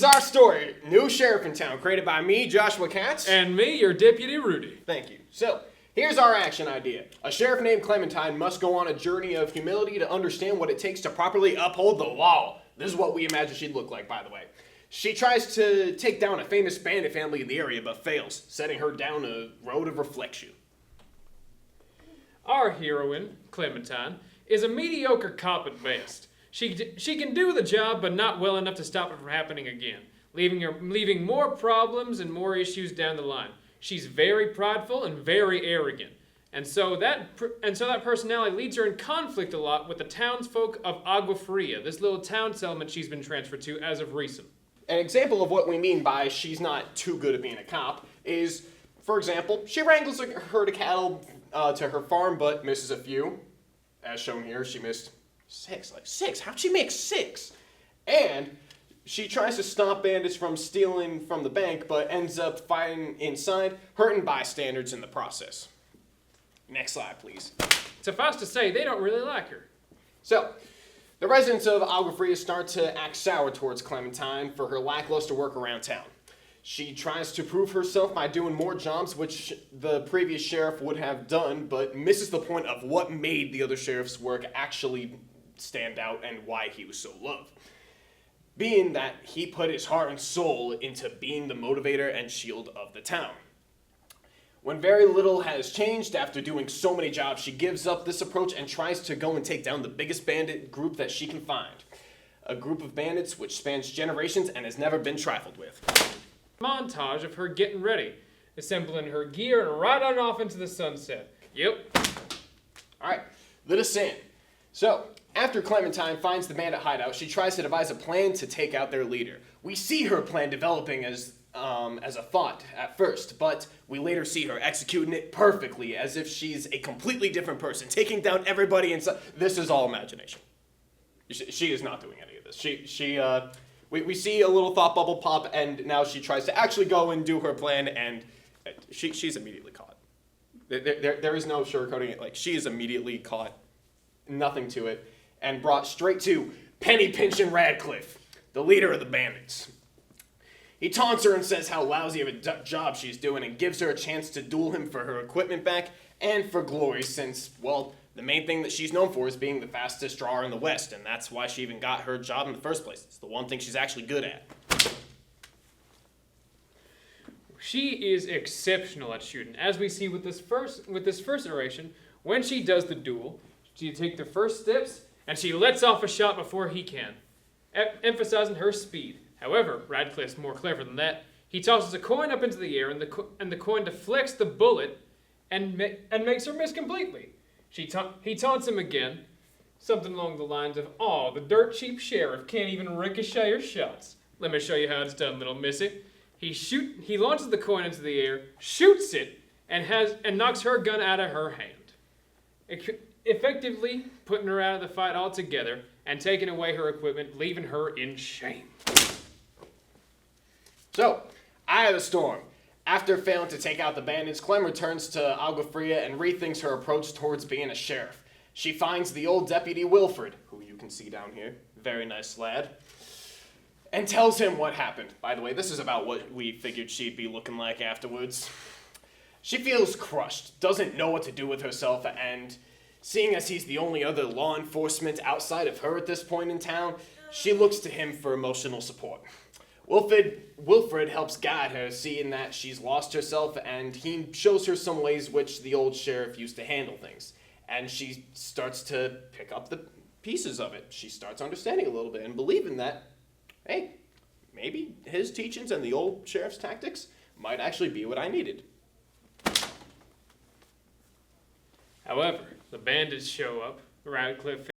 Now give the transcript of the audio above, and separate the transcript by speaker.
Speaker 1: is our story. New sheriff in town, created by me, Joshua Katz.
Speaker 2: And me, your deputy, Rudy.
Speaker 1: Thank you. So, here's our action idea. A sheriff named Clementine must go on a journey of humility to understand what it takes to properly uphold the law. This is what we imagine she'd look like, by the way. She tries to take down a famous bandit family in the area, but fails, setting her down a road of reflection.
Speaker 2: Our heroine, Clementine, is a mediocre cop at best. She can do the job, but not well enough to stop it from happening again, leaving more problems and more issues down the line. She's very prideful and very arrogant, and so that personality leads her in conflict a lot with the townsfolk of Agua Fria, this little town settlement she's been transferred to as of recent.
Speaker 1: An example of what we mean by she's not too good at being a cop is, for example, she wrangles a herd of cattle to her farm, but misses a few. As shown here, she missed six. How'd she make 6? And she tries to stop bandits from stealing from the bank, but ends up fighting inside, hurting bystanders in the process. Next slide, please.
Speaker 2: Suffice to say, they don't really like her.
Speaker 1: So, the residents of Agua Fria start to act sour towards Clementine for her lackluster work around town. She tries to prove herself by doing more jobs which the previous sheriff would have done, but misses the point of what made the other sheriff's work actually stand out and why he was so loved. Being that he put his heart and soul into being the motivator and shield of the town. When very little has changed after doing so many jobs, she gives up this approach and tries to go and take down the biggest bandit group that she can find. A group of bandits which spans generations and has never been trifled with.
Speaker 2: Montage of her getting ready, assembling her gear and right on off into the sunset. Yep.
Speaker 1: Alright, let us in. So, after Clementine finds the bandit hideout, she tries to devise a plan to take out their leader. We see her plan developing as a thought at first, but we later see her executing it perfectly as if she's a completely different person, taking down everybody inside. This is all imagination. She is not doing any of this. We see a little thought bubble pop, and now she tries to actually go and do her plan, and she's immediately caught. There is no sugarcoating it. Like, she is immediately caught, nothing to it, and brought straight to Penny Pinchin Radcliffe, the leader of the bandits. He taunts her and says how lousy of a job she's doing and gives her a chance to duel him for her equipment back and for glory since, well, the main thing that she's known for is being the fastest drawer in the West, and that's why she even got her job in the first place. It's the one thing she's actually good at.
Speaker 2: She is exceptional at shooting, as we see with this first iteration. When she does the duel, she takes the first steps, and she lets off a shot before he can, emphasizing her speed. However, Radcliffe's more clever than that. He tosses a coin up into the air, and the coin deflects the bullet and makes her miss completely. He taunts him again, something along the lines of, "Aw, the dirt cheap sheriff can't even ricochet her shots. Let me show you how it's done, little missy." He launches the coin into the air, shoots it, and knocks her gun out of her hand, effectively putting her out of the fight altogether and taking away her equipment, leaving her in shame.
Speaker 1: So, Eye of the Storm. After failing to take out the bandits, Clem returns to Agua Fria and rethinks her approach towards being a sheriff. She finds the old deputy Wilfred, who you can see down here, very nice lad, and tells him what happened. By the way, this is about what we figured she'd be looking like afterwards. She feels crushed, doesn't know what to do with herself, and seeing as he's the only other law enforcement outside of her at this point in town, she looks to him for emotional support. Wilfred helps guide her, seeing that she's lost herself, and he shows her some ways which the old sheriff used to handle things. And she starts to pick up the pieces of it. She starts understanding a little bit and believing that, hey, maybe his teachings and the old sheriff's tactics might actually be what I needed.
Speaker 2: However, the bandits show up. Radcliffe